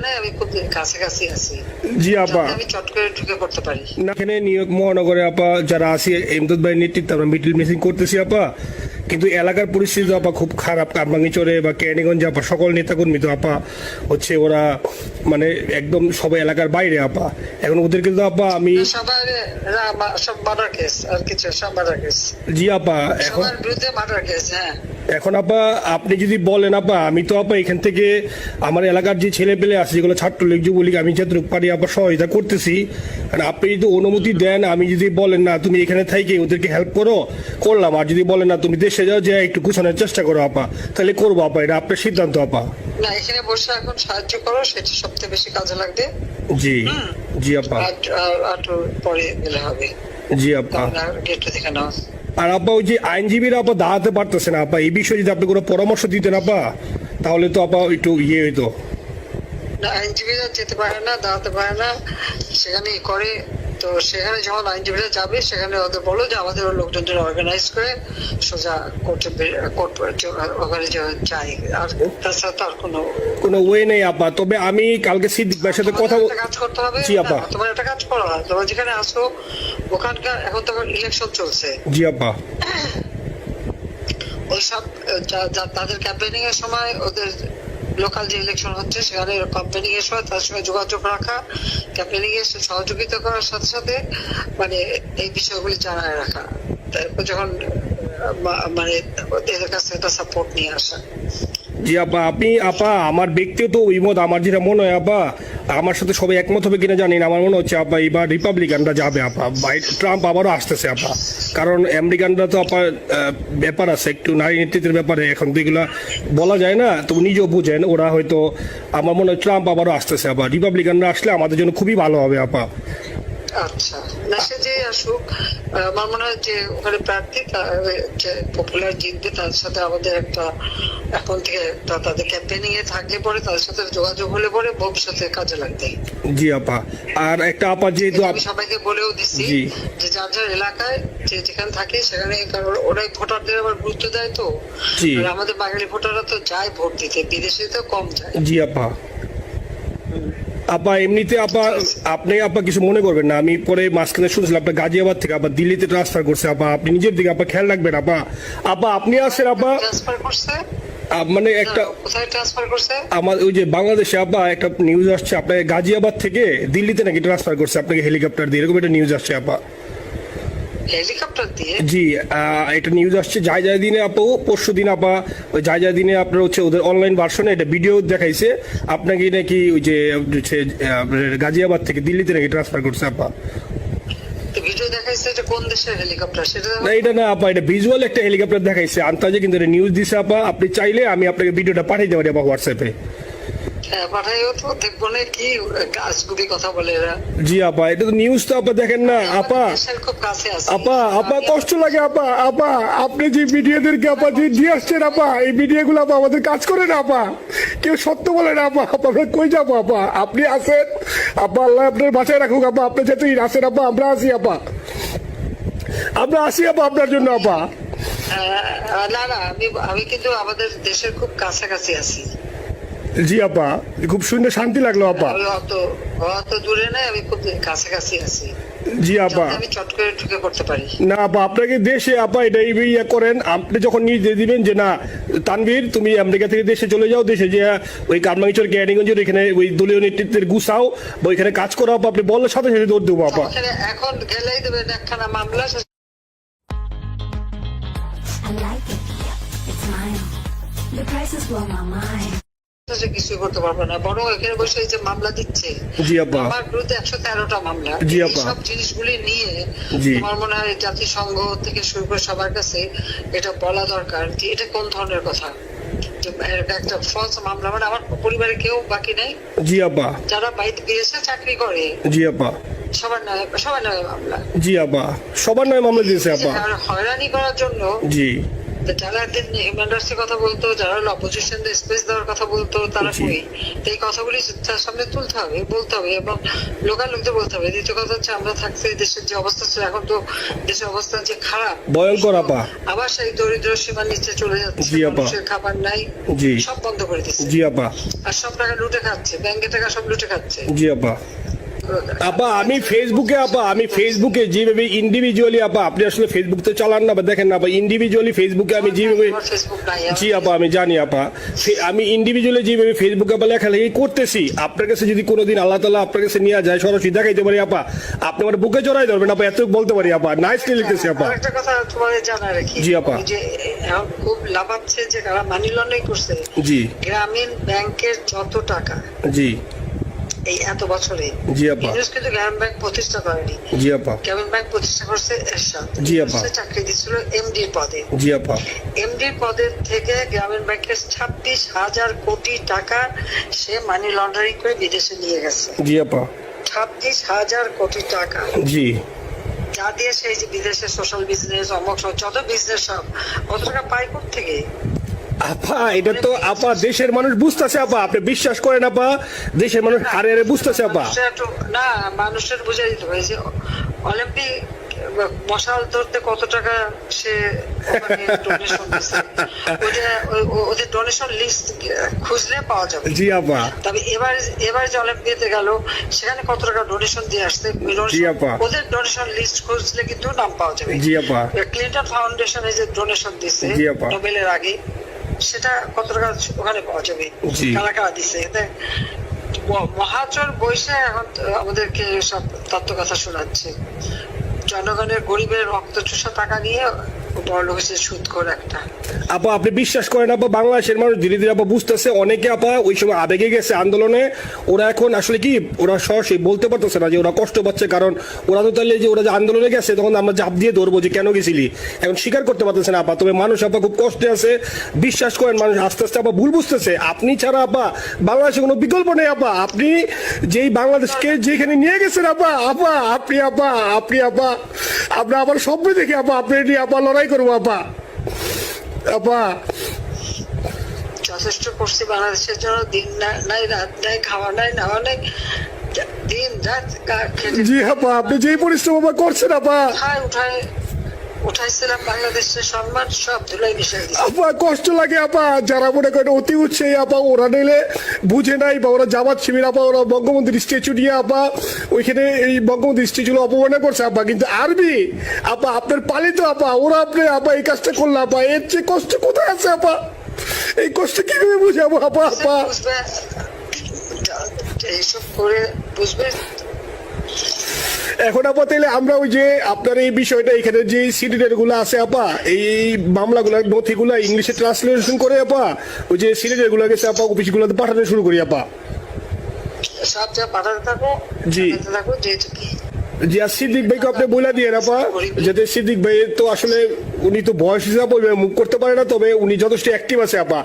নাই, আমি খুব কাছাকাছি আছি। জি আপা, আমি চট করে ঢুকে পড়তে পারি না এখানে নিউ ইয়র্ক মহানগরে আপা যারা আছি এমদাদ ভাই নেতৃত্বে আমরা মিডিল মিসিং করতেছি আপা, কিন্তু এলাকার পরিস্থিতি আপা খুব খারাপ। কারবাঙ্গিচরে বা কেরানীগঞ্জে আপা সকল নেতাকর্মী তো আপা হচ্ছে ওরা মানে একদম সবাই এলাকার বাইরে আপা। এখন ওদের কিন্তু আপা আমি সবার সব মার্ডার কেস, আর কিছু সব মার্ডার কেস, জি আপা এখন সবার বিরুদ্ধে মার্ডার কেস। হ্যাঁ, এখন আপা আপনি যদি বলেন আপা, আমি তো আপা এখান থেকে আমার এলাকার যে ছেলে পেলে আছে যেগুলো ছাত্রলীগ যুবলীগ আমি যতটুকু পারি আপা সহায়তা করতেছি। আর আপনি যদি অনুমতি দেন, আমি যদি বলেন না তুমি এখানে থেকে ওদেরকে হেল্প করো, করলাম। আর যদি বলেন না তুমি দেশে যাও, যে একটু গুছানোর চেষ্টা করো আপা, তাহলে করবো আপা, এটা আপনার সিদ্ধান্ত আপা। না এখানে বসে এখন সাহায্য করো, সেটা সবচেয়ে বেশি কাজে লাগবে। জি জি আপা, আর পরে গেলে হবে। জি আপা। গেটটা দেখে নাও। আর আপা ওই যে আইনজীবীরা আপা দাঁড়াতে পারতেছে না আপা, এই বিষয়ে যদি আপনি কোনো পরামর্শ দিতেন আপা, তাহলে তো আপা একটু ইয়ে হইতো। না আইনজীবীরা যেতে পারে না, দাঁড়াতে পারে না, সেখানে করে। তো সেখানে যখন আইনজীবীরা যাবে, সেখানে ওদের বলো যে আমাদের লোকজনদের অর্গানাইজ করে সোজা কোর্টে ওখানে যাই। আর তাছাড়া তো আর কোনো ওয়ে নেই আপা। তবে আমি কালকে সিদ্দিক ভাইয়ের সাথে কথা কাজ করতে হবে। জি আপা। তোমার একটা কাজ করো, তোমার যেখানে আসো ওখানকার এখন তো ইলেকশন চলছে। জি আপা। ওইসব তাদের ক্যাম্পেনিং এর সময় ওদের লোকাল যে ইলেকশন হচ্ছে সেখানে ক্যাম্পেনিং এর সময় তার সঙ্গে যোগাযোগ রাখা, ক্যাম্পেনিং এর সহযোগিতা করার সাথে সাথে মানে এই বিষয়গুলি জানায় রাখা। তারপর যখন মানে ওদের কাছে একটা সাপোর্ট নিয়ে আসা। জি আপা, আপনি আপা আমার ব্যক্তিগত অভিমত, আমার যেটা মনে হয় আপা, আমার সাথে সবাই একমত হবে কিনা জানি না, আমার মনে হচ্ছে আপা এবার রিপাবলিকানরা যাবে আপা, ট্রাম্প আবারও আসতেছে আপা। কারণ আমেরিকানরা তো আপা ব্যাপার আছে একটু নারী নেতৃত্বের ব্যাপারে, এখন তো এগুলা বলা যায় না, তো নিজেও বুঝেন ওরা হয়তো, আমার মনে হয় ট্রাম্প আবারও আসতেছে আপা। রিপাবলিকানরা আসলে আমাদের জন্য খুবই ভালো হবে আপা। আচ্ছা, না সে যে আসুক, আমার মনে হয় যে ওখানে প্রার্থী যে পপুলার জিতবে, তার সাথে আমাদের একটা এখন থেকে তাদের ক্যাম্পেনিং এ থাকলে পরে তাদের সাথে যোগাযোগ হলে পরে ভবিষ্যতে কাজে লাগবে। জি আপা। আর একটা আপা যেহেতু আমি সবাইকে বলেও দিচ্ছি যে যার যার এলাকায় যে যেখানে থাকে সেখানে, কারণ ওরাই ভোটারদের আবার গুরুত্ব দেয়। তো আমাদের বাঙালি ভোটাররা তো যায় ভোট দিতে, বিদেশে তো কম যায়। জি আপা। আপা এমনিতে আপা আপনি আপা কিছু মনে করবেন না, আমি পরে মাঝখানে শুনছিলাম আপনার গাজিয়াবাদ থেকে আপা দিল্লিতে ট্রান্সফার করছে আপা, আপনি নিজের দিকে আপা খেয়াল রাখবেন আপা। আপা আপনি আসেন আপা, ট্রান্সফার করছে মানে একটা কোথায় ট্রান্সফার করছে? আমার ওই যে বাংলাদেশে আপা একটা নিউজ আসছে আপনার গাজিয়াবাদ থেকে দিল্লিতে নাকি ট্রান্সফার করছে আপনাকে হেলিকপ্টার দিয়ে, এরকম একটা নিউজ আসছে আপা। হেলিকপ্টার দিয়ে? জি, এটা নিউজ আসছে যায় যায় দিনে আপু, পরশু দিন আপা ওই যায় যায় দিনে আপনার হচ্ছে ওদের অনলাইন ভার্সনে এটা ভিডিও দেখাইছে আপনাকে নাকি ওই যে গাজিয়াবাদ থেকে দিল্লিতে নাকি ট্রান্সফার করছে আপা। ভিডিও দেখাইছে, এটা কোন দেশের হেলিকপ্টার সেটা? না এটা না আপা, এটা ভিজুয়াল একটা হেলিকপ্টার দেখাইছে আন্তাজে, কিন্তু এটা নিউজ দিছে আপা। আপনি চাইলে আমি আপনাকে ভিডিওটা পাঠিয়ে দিতে পারি আপা হোয়াটসঅ্যাপে। পাঠাইও তো, দেখবো না কি গাছগুলি কথা বলে এরা। জি আপা, এটা তো নিউজ তো আপা দেখেন না আপা। খুব কাছে আছে আপা আপা কষ্ট লাগে আপা। আপা আপনি যে ভিডিওদেরকে আপা যে দিয়ে আসছেন আপা, এই ভিডিও গুলো আপা আমাদের কাজ করে না আপা, কেউ সত্য বলে না আপা। আপা আমরা কই যাবো আপা, আপনি আছেন আপা, আল্লাহ আপনার বাঁচায় রাখুক আপা, আপনি যেহেতু আছেন আপা, আমরা আছি আপা, আমরা আসি আপা আপনার জন্য আপা। না না, আমি কিন্তু আমাদের দেশের খুব কাছাকাছি আছি। জি আপা, খুব শুনে শান্তি লাগলো আপা। অত দূরে নাই, আমি খুব কাছাকাছি আছি। জি আপা, আমি চট করে ঢুকে পড়তে পারি না আপা আপনাকে দেশে আপা এটা ইয়ে করেন, আপনি যখন নিয়ে দিবেন যে না তানভীর তুমি আমেরিকা থেকে দেশে চলে যাও, দেশে যে ওই কারমাঙ্গিচর কেরানীগঞ্জের এখানে ওই দলীয় নেতৃত্বের গুছাও বা ওইখানে কাজ করো আপা, আপনি বললে সাথে সাথে দৌড় দেবো আপা। এখন গেলেই দেবেন একখানা মামলা। কিছু করতে পারবো না, বরং এখানে বসে যে মামলা দিচ্ছে আমার বিরুদ্ধে 113টা মামলা, সব জিনিসগুলি নিয়ে আমার মনে হয় জাতিসংঘ থেকে শুরু করে সবার কাছে এটা বলা দরকার যে এটা কোন ধরনের কথা। একটা ফলস মামলা, মানে আমার পরিবারে কেউ বাকি নেই। জি আপা। যারা বাইরে বিদেশে চাকরি করে। জি আপা। সবার নয় মামলা। জি আপা, সবার নয় মামলা দিয়েছে আপা। হয়রানি করার জন্য জি যারা একদিন হিউম্যান রাইটস এর কথা বলতো, যারা অপোজিশন স্পেস দেওয়ার কথা বলতো, তারা জি। কই? তো এই কথাগুলি তার সামনে তুলতে হবে, বলতে হবে এবং লোকাল লোকদের বলতে হবে। দ্বিতীয় কথা হচ্ছে আমরা থাকতে দেশের যে অবস্থা ছিল, এখন তো দেশের অবস্থা যে খারাপ, ভয়ঙ্কর আপা। আবার সেই দরিদ্র সীমার নিচে চলে যাচ্ছে, জি আপা। মানুষের খাবার নাই, জি। সব বন্ধ করে দিচ্ছে, জি আপা। আর সব টাকা লুটে খাচ্ছে, ব্যাংকের টাকা সব লুটে খাচ্ছে। জি আপা। আপা আমি ফেসবুকে যেভাবে ইন্ডিভিজুয়ালি আপা, আপনি আসলে ফেসবুক তো চালান না বা দেখেন না, আপা ইন্ডিভিজুয়ালি ফেসবুকে আমি যেভাবে, আমার ফেসবুক নাই। জি আপা আমি জানি আপা, আমি ইন্ডিভিজুয়ালি যেভাবে ফেসবুকে আপা লেখালেখি করতেছি, আপনার কাছে যদি কোনোদিন আল্লাহ তাআলা আপনার কাছে নিয়ে যায়, সরাসরি দেখাইতে পারি আপা, আপনি আমার বুকে জড়াই ধরবেন আপা, এত বলতে পারি আপা। নাইসলি লিখতেছি আপা। একটা কথা তোমাদের জানা রাখি, জি আপা। যে এখন খুব লাভাচ্ছে যে কারা মানি লন্ডারিং করছে, জি। গ্রামীণ ব্যাংকের যত টাকা জি। এই এত বছরে, জি আপা। ইউনুস কিন্তু গ্রামীণ ব্যাংক প্রতিষ্ঠা করেনি। জি আপা। গ্রামীণ ব্যাংক প্রতিষ্ঠা করছে এরশাদ। জি আপা। সে চাকরি দিচ্ছিল এমডির পদে। জি আপা। এমডির পদের থেকে গ্রামীণ ব্যাংকের 26,000 কোটি টাকা সে মানি লন্ডারিং করে বিদেশে নিয়ে গেছে। জি আপা। 26,000 কোটি টাকা, জি। যা দিয়ে সেই যে বিদেশে সোশ্যাল বিজনেস, অমক সব যত বিজনেস সব কত টাকা পায় থেকে। আপা এটা তো আপা দেশের মানুষ বুঝতেছে আপা, আপনি বিশ্বাস করেন আপা, দেশের মানুষ হারে হারে বুঝতেছে আপা। না, মানুষের বুঝাই দিতে হবে যে অলিম্পিক মশাল ধরতে কত টাকা সে ডোনেশন দিচ্ছে, ওদের ডোনেশন লিস্ট খুঁজলে পাওয়া যাবে। জি আপা। তবে এবার যে অলিম্পিয়াতে গেল, সেখানে কত টাকা ডোনেশন দিয়ে আসছে, জি আপা। ওদের ডোনেশন লিস্ট খুঁজলে কিন্তু নাম পাওয়া যাবে। জি আপা। ক্লিন্টন ফাউন্ডেশনে যে ডোনেশন দিচ্ছে জি আপা। নোবেলের আগে, সেটা কত টাকা ওখানে পাওয়া যাবে, জি। কারা কারা দিচ্ছে। মহাচর বৈশে এখন আমাদেরকে সব তত্ত্ব কথা শোনাচ্ছে, জনগণের গরিবের রক্ত চুষা টাকা নিয়ে বড় লোক হচ্ছে সুদখোর একটা। আপা আপনি বিশ্বাস করেন আপা, বাংলাদেশের মানুষ ধীরে ধীরে আপা বুঝতেছে, অনেকে আপা ওই সময় আবেগে গেছে আন্দোলনে, ওরা এখন আসলে কি ওরা সরাসরি বলতে পারতেছে না যে ওরা কষ্ট পাচ্ছে, কারণ ওরা তো তাহলে যে ওরা যে আন্দোলনে গেছে তখন আমরা জাপ দিয়ে ধরবো যে কেন গেছিলি, এখন স্বীকার করতে পারতেছে না আপা। তবে মানুষ আপা খুব কষ্টে আছে, বিশ্বাস করেন মানুষ আস্তে আস্তে আপা ভুল বুঝতেছে। আপনি ছাড়া আপা বাংলাদেশে কোনো বিকল্প নেই আপা, আপনি যেই বাংলাদেশকে যেখানে নিয়ে গেছেন আপা, আপনি আবার স্বপ্ন দেখে আপা আপনি নিয়ে আপা লড়াই করবো আপা। আপা যথেষ্ট করছি বাংলাদেশের জন্য, দিন নাই রাত নাই, খাওয়া নাই নাওয়া নাই, দিন রাত খেটে জি আপা, আপনি যেই পরিশ্রম আপা করছেন আপা, উঠাইছিলাম বাংলাদেশের সম্মান সব ধুলাই মিশাই দিচ্ছে। আপা কষ্ট লাগে আপা, যারা মনে করেন অতি উৎসাহী আপা, ওরা নিলে বুঝে নাই বা ওরা জামাত শিবির আপা, ওরা বঙ্গবন্ধুর স্ট্যাচু নিয়ে আপা ওইখানে এই বঙ্গবন্ধুর স্ট্যাচু অপমাননা করছে আপা, কিন্তু আরবি আপা আপনার পালিত আপা, ওরা আপনি আপা এই কাজটা করলো আপা, এর চেয়ে কষ্ট কোথায় আছে আপা? এই কষ্ট কিভাবে বুঝাবো আপা? বুঝবে এইসব করে বুঝবে। এখন আপা তাইলে আমরা ওই যে আপনার এই বিষয়টা এখানে যে সিডিডের গুলো আছে আপা, এই মামলাগুলো নথিগুলো ইংলিশে ট্রান্সলেশন করে আপা ওই যে সিডিডের গুলো গেছে আপা অফিসগুলোতে পাঠানো শুরু করি আপা। সব যা পাঠাতে থাকো, জি। থাকো যেহেতু কি জি। আর সিদ্দিক ভাইকে আপনি বলে দিয়ে আপা, যাতে সিদ্দিক ভাই তো আসলে উনি তো বয়স হিসাবে মুভ করতে পারে না, তবে উনি যথেষ্ট অ্যাক্টিভ আছে আপা।